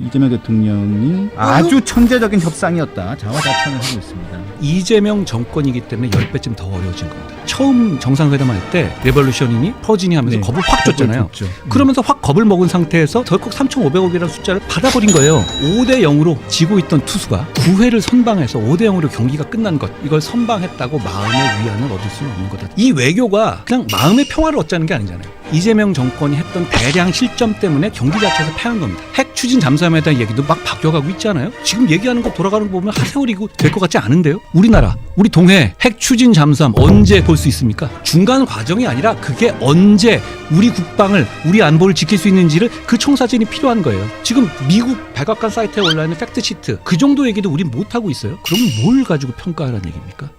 이재명 대통령이 아주 천재적인 협상이었다 자화자찬을 하고 있습니다. 이재명 정권이기 때문에 10배쯤 더 어려워진 겁니다. 처음 정상회담 할 때 레볼루션이니 퍼지니 하면서 네. 겁을 확 줬잖아요. 그러면서 확 겁을 먹은 상태에서 덜컥 3,500억이라는 숫자를 받아버린 거예요. 5대 0으로 지고 있던 투수가 9회를 선방해서 5대 0으로 경기가 끝난 것, 이걸 선방했다고 마음의 위안을 얻을 수는 없는 거다. 이 외교가 그냥 마음의 평화를 얻자는 게 아니잖아요. 이재명 정권이 했던 대량 실점 때문에 경기 자체에서 패한 겁니다. 핵 추진 잠수함에 대한 얘기도 막 바뀌어가고 있잖아요. 지금 얘기하는 거 돌아가는 거 보면 하세월이고 될 것 같지 않은데요. 우리나라, 우리 동해 핵 추진 잠수함 언제 볼 수 있습니까? 중간 과정이 아니라 그게 언제 우리 국방을, 우리 안보를 지킬 수 있는지를 그 청사진이 필요한 거예요. 지금 미국 백악관 사이트에 올라있는 팩트시트 그 정도 얘기도 우린 못하고 있어요. 그럼 뭘 가지고 평가하라는 얘기입니까?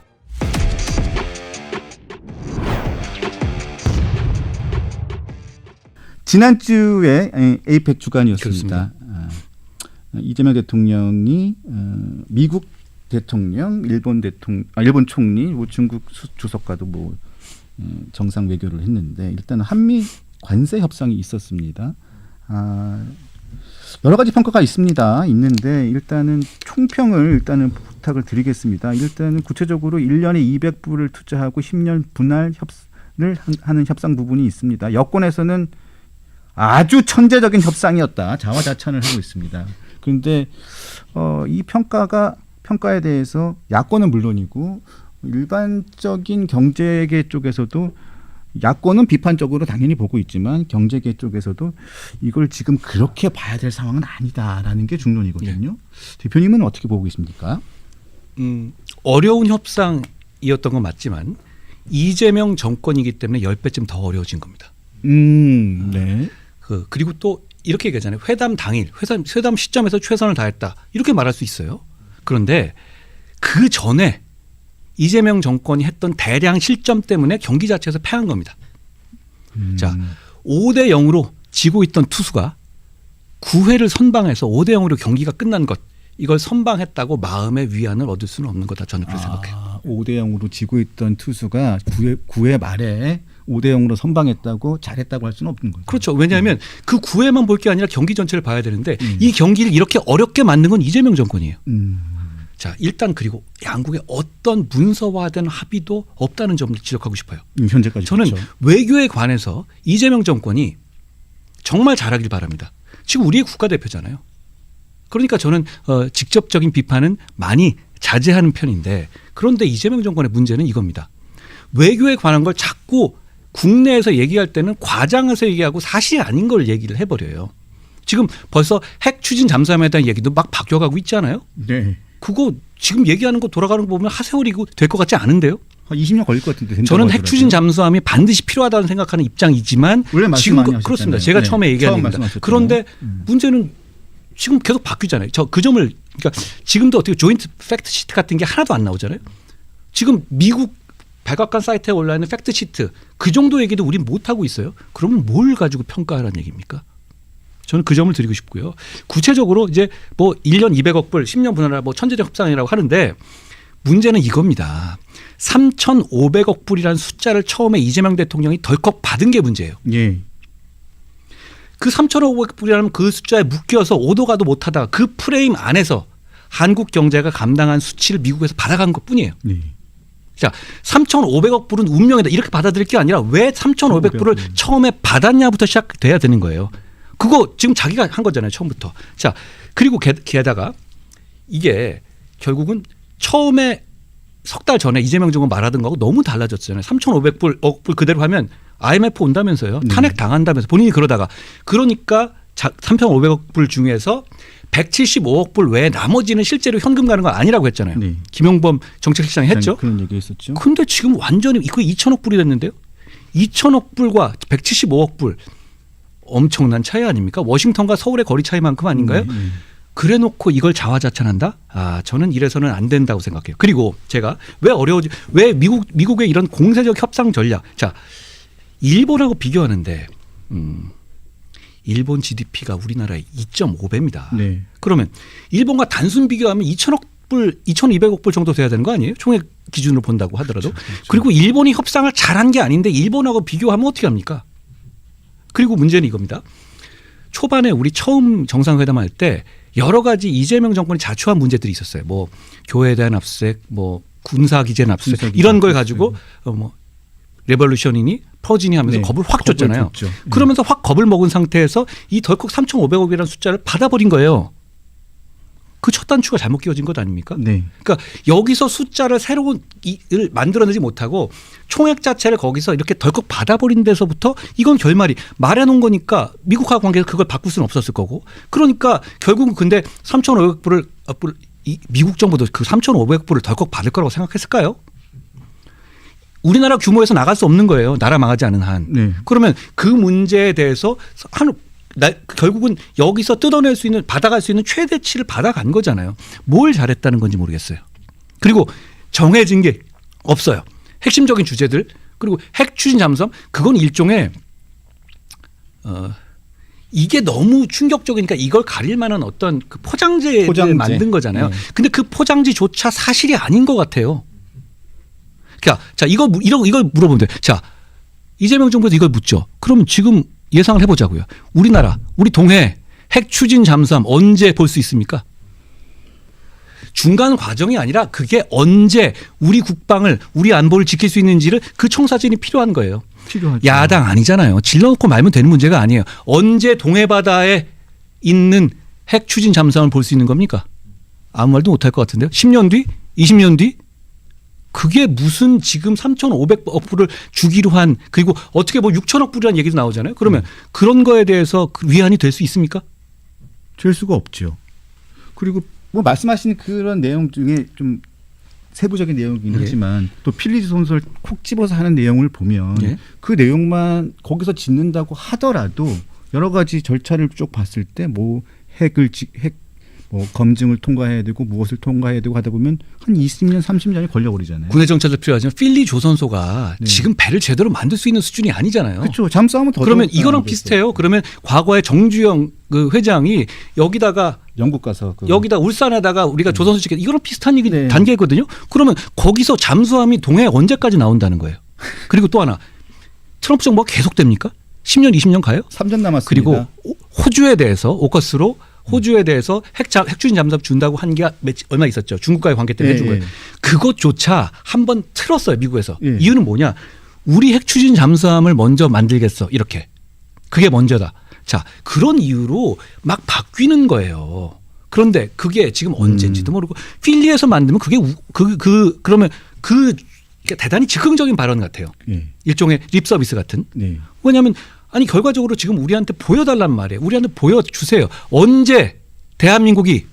지난주에 에이펙 주간이었습니다. 이재명 대통령이 미국 대통령, 일본 총리, 중국 주석과도 정상 외교를 했는데 일단 한미 관세 협상이 있었습니다. 여러 가지 평가가 있는데 일단은 총평을 부탁을 드리겠습니다. 일단은 구체적으로 1년에 200불을 투자하고 10년 분할 협상을 하는 협상 부분이 있습니다. 여권에서는 아주 천재적인 협상이었다 자화자찬을 하고 있습니다. 그런데 이 평가에 대해서 야권은 물론이고 일반적인 경제계 쪽에서도 야권은 비판적으로 당연히 보고 있지만 경제계 쪽에서도 이걸 지금 그렇게 봐야 될 상황은 아니다라는 게 중론이거든요. 대표님은 어떻게 보고 계십니까? 어려운 협상이었던 건 맞지만 이재명 정권이기 때문에 10배쯤 더 어려워진 겁니다. 네. 그리고 또 이렇게 얘기하잖아요. 회담 당일, 회담 시점에서 최선을 다했다. 이렇게 말할 수 있어요. 그런데 그 전에 이재명 정권이 했던 대량 실점 때문에 경기 자체에서 패한 겁니다. 자, 5대 0으로 지고 있던 투수가 9회를 선방해서 5대 0으로 경기가 끝난 것, 이걸 선방했다고 마음의 위안을 얻을 수는 없는 거다. 저는 그렇게 생각해요. 5대 0으로 지고 있던 투수가 9회 말에 5대 0으로 선방했다고 잘했다고 할 수는 없는 거죠. 그렇죠. 왜냐하면 그 9회만 볼 게 아니라 경기 전체를 봐야 되는데 이 경기를 이렇게 어렵게 만든 건 이재명 정권이에요. 자, 일단 그리고 양국의 어떤 문서화된 합의도 없다는 점을 지적하고 싶어요. 현재까지 저는 그렇죠. 외교에 관해서 이재명 정권이 정말 잘하길 바랍니다. 지금 우리의 국가대표잖아요. 그러니까 저는 직접적인 비판은 많이 자제하는 편인데, 그런데 이재명 정권의 문제는 이겁니다. 외교에 관한 걸 자꾸 국내에서 얘기할 때는 과장해서 얘기하고 사실이 아닌 걸 얘기를 해버려요. 지금 벌써 핵 추진 잠수함에 대한 얘기도 막 바뀌어가고 있잖아요. 네. 그거 지금 얘기하는 거 돌아가는 거 보면 하세월이고 될 것 같지 않은데요? 한 20년 걸릴 것 같은데. 저는 핵 추진 잠수함이 반드시 필요하다고 생각하는 입장이지만 원래 말씀 지금 많이 하셨잖아요. 그렇습니다. 제가 네. 처음에 얘기한 처음 얘기입니다. 말씀하셨잖아요. 그런데 문제는 지금 계속 바뀌잖아요. 그 점을, 그러니까 지금도 어떻게 조인트 팩트 시트 같은 게 하나도 안 나오잖아요. 지금 미국 백악관 사이트에 올라 있는 팩트 시트 그 정도 얘기도 우린 못 하고 있어요. 그러면 뭘 가지고 평가하라는 얘기입니까? 저는 그 점을 드리고 싶고요. 구체적으로 이제 1년 200억 불, 10년 분할화 천재적 협상이라고 하는데 문제는 이겁니다. 3,500억 불이라는 숫자를 처음에 이재명 대통령이 덜컥 받은 게 문제예요. 예. 그 3,500억 불이라는 그 숫자에 묶여서 오도 가도 못하다가 그 프레임 안에서 한국 경제가 감당한 수치를 미국에서 받아간 것뿐이에요. 네. 자, 3,500억 불은 운명이다 이렇게 받아들일 게 아니라 왜 3,500불을 처음에 받았냐부터 시작돼야 되는 거예요. 그거 지금 자기가 한 거잖아요, 처음부터. 자, 그리고 게다가 이게 결국은 처음에 석 달 전에 이재명 정권 말하던 거하고 너무 달라졌잖아요. 3,500억 불 그대로 하면 IMF 온다면서요. 탄핵 당한다면서 본인이 그러니까 3,500억 불 중에서 175억 불 외에 나머지는 실제로 현금 가는 거 아니라고 했잖아요. 네. 김용범 정책실장이 했죠. 그런 얘기 했었죠. 근데 지금 완전히 이거 2천억 불이 됐는데요. 2천억 불과 175억 불 엄청난 차이 아닙니까? 워싱턴과 서울의 거리 차이만큼 아닌가요? 그래 놓고 이걸 자화자찬한다? 저는 이래서는 안 된다고 생각해요. 그리고 제가 왜 미국의 이런 공세적 협상 전략. 자, 일본하고 비교하는데 일본 GDP가 우리나라의 2.5배입니다. 네. 그러면 일본과 단순 비교하면 2천억 불, 2,200억 불 정도 돼야 되는 거 아니에요? 총액 기준으로 본다고 하더라도. 그렇죠. 그리고 일본이 협상을 잘한 게 아닌데 일본하고 비교하면 어떻게 합니까? 그리고 문제는 이겁니다. 초반에 우리 처음 정상회담 할 때 여러 가지 이재명 정권이 자초한 문제들이 있었어요. 뭐 교회에 대한 압수수색, 뭐 군사 기재는 압수수색 이런 걸 가지고 뭐 레볼루션이니 퍼지니 하면서 네, 겁을 확 줬잖아요. 줬죠. 그러면서 확 겁을 먹은 상태에서 이 덜컥 3,500억이라는 숫자를 받아버린 거예요. 그 첫 단추가 잘못 끼워진 것 아닙니까? 네. 그러니까 여기서 숫자를 새로운 을 만들어내지 못하고 총액 자체를 거기서 이렇게 덜컥 받아버린 데서부터 이건 결말이 말해놓은 거니까 미국하고 관계에서 그걸 바꿀 수는 없었을 거고 그러니까 결국은 근데 3,500불을 미국 정부도 그 3,500불을 덜컥 받을 거라고 생각했을까요? 우리나라 규모에서 나갈 수 없는 거예요. 나라 망하지 않은 한. 네. 그러면 그 문제에 대해서 결국은 여기서 뜯어낼 수 있는 받아갈 수 있는 최대치를 받아간 거잖아요. 뭘 잘했다는 건지 모르겠어요. 그리고 정해진 게 없어요. 핵심적인 주제들 그리고 핵 추진 잠수함 그건 일종의 이게 너무 충격적이니까 이걸 가릴 만한 어떤 그 포장재를 만든 거잖아요. 네. 근데 그 포장지조차 사실이 아닌 것 같아요. 그러니까 자 이걸 물어보면 돼. 자 이재명 정부에서 이걸 묻죠. 그러면 지금 예상을 해보자고요. 우리나라 우리 동해 핵 추진 잠수함 언제 볼 수 있습니까? 중간 과정이 아니라 그게 언제 우리 국방을 우리 안보를 지킬 수 있는지를 그 청사진이 필요한 거예요. 필요하죠. 야당 아니잖아요. 질러놓고 말면 되는 문제가 아니에요. 언제 동해 바다에 있는 핵 추진 잠수함을 볼 수 있는 겁니까? 아무 말도 못할 것 같은데요. 10년 뒤? 20년 뒤? 그게 무슨 지금 3,500억 불을 주기로 한 그리고 어떻게 뭐 6천억 불이라는 얘기도 나오잖아요. 그러면 그런 거에 대해서 위안이 될 수 있습니까? 될 수가 없죠. 그리고 뭐 말씀하신 그런 내용 중에 좀 세부적인 내용이긴 예. 하지만 또 필리즈 손설 콕 집어서 하는 내용을 보면 예. 그 내용만 거기서 짓는다고 하더라도 여러 가지 절차를 쭉 봤을 때 뭐 핵 뭐 검증을 통과해야 되고 무엇을 통과해야 되고 하다 보면 한 20년 30년이 걸려버리잖아요. 군의 정찰도 필요하지만 필리 조선소가 네. 지금 배를 제대로 만들 수 있는 수준이 아니잖아요. 그렇죠. 잠수함은 더 그러면 이거랑 비슷해요. 그러면 과거에 정주영 그 회장이 여기다가 영국 가서 여기다 울산에다가 우리가 조선소 짓게 이거랑 비슷한 얘기 네. 단계거든요. 그러면 거기서 잠수함이 동해에 언제까지 나온다는 거예요. 그리고 또 하나 트럼프 정부가 계속됩니까? 10년 20년 가요? 3년 남았습니다. 그리고 호주에 대해서 오커스로 호주에 대해서 핵 추진 잠수함 준다고 한 게 얼마 있었죠. 중국과의 관계 때문에 해준 거예요. 그것조차 한번 틀었어요. 미국에서. 예. 이유는 뭐냐. 우리 핵 추진 잠수함을 먼저 만들겠어. 이렇게. 그게 먼저다. 자, 그런 이유로 막 바뀌는 거예요. 그런데 그게 지금 언제인지도 모르고 필리에서 만들면 그게 그러면 대단히 즉흥적인 발언 같아요. 예. 일종의 립 서비스 같은. 네. 왜냐하면 아니 결과적으로 지금 우리한테 보여달란 말이에요. 우리한테 보여주세요. 언제 대한민국이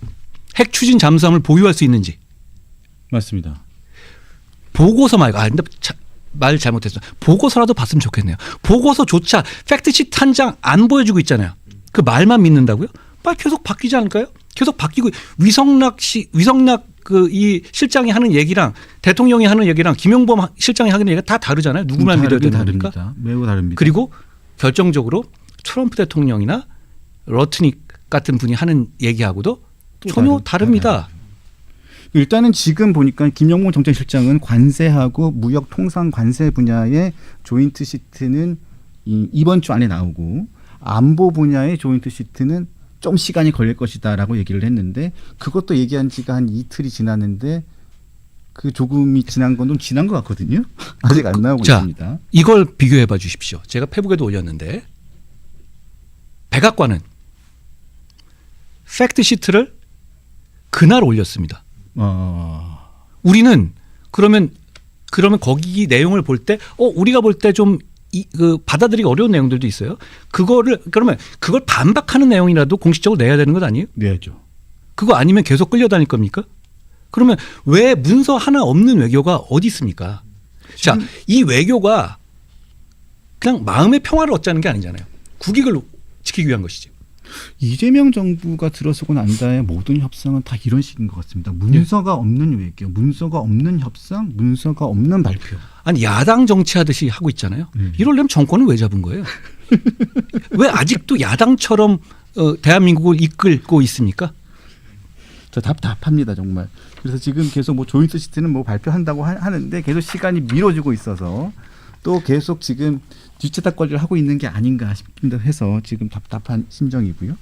핵 추진 잠수함을 보유할 수 있는지. 맞습니다. 보고서 말고 근데 말 잘못했어. 보고서라도 봤으면 좋겠네요. 보고서조차 팩트시트 한 장 안 보여주고 있잖아요. 그 말만 믿는다고요? 빨리 계속 바뀌지 않을까요? 계속 바뀌고 위성락 그 이 실장이 하는 얘기랑 대통령이 하는 얘기랑 김용범 실장이 하는 얘기가 다 다르잖아요. 누구만 믿어야 되는 겁니까? 다릅니다. 매우 다릅니다. 그리고 결정적으로 트럼프 대통령이나 러트닉 같은 분이 하는 얘기하고도 전혀 다릅니다. 일단은 지금 보니까 김영모 정책실장은 관세하고 무역 통상 관세 분야의 조인트 시트는 이번 주 안에 나오고 안보 분야의 조인트 시트는 좀 시간이 걸릴 것이다라고 얘기를 했는데 그것도 얘기한 지가 한 이틀이 지났는데 그 조금이 지난 건 좀 지난 것 같거든요. 아직 안 나오고 있습니다. 이걸 비교해 봐 주십시오. 제가 페북에도 올렸는데 백악관은 팩트 시트를 그날 올렸습니다. 우리는 그러면 거기 내용을 볼 때 우리가 볼 때 좀 받아들이기 어려운 내용들도 있어요. 그러면 그걸 반박하는 내용이라도 공식적으로 내야 되는 것 아니에요? 내야죠. 그거 아니면 계속 끌려다닐 겁니까? 그러면 왜 문서 하나 없는 외교가 어디 있습니까? 자, 이 외교가 그냥 마음의 평화를 얻자는 게 아니잖아요. 국익을 지키기 위한 것이지. 이재명 정부가 들어서고 난 다음에 모든 협상은 다 이런 식인 것 같습니다. 문서가 없는 외교, 문서가 없는 협상, 문서가 없는 발표. 아니 야당 정치하듯이 하고 있잖아요. 이러려면 정권을 왜 잡은 거예요? 왜 아직도 야당처럼 대한민국을 이끌고 있습니까? 저 답답합니다 정말. 그래서 지금 계속 뭐 조인트 시트는 뭐 발표한다고 하는데 계속 시간이 미뤄지고 있어서 또 계속 지금 뒷차닥거리를 하고 있는 게 아닌가 싶기도 해서 지금 답답한 심정이고요.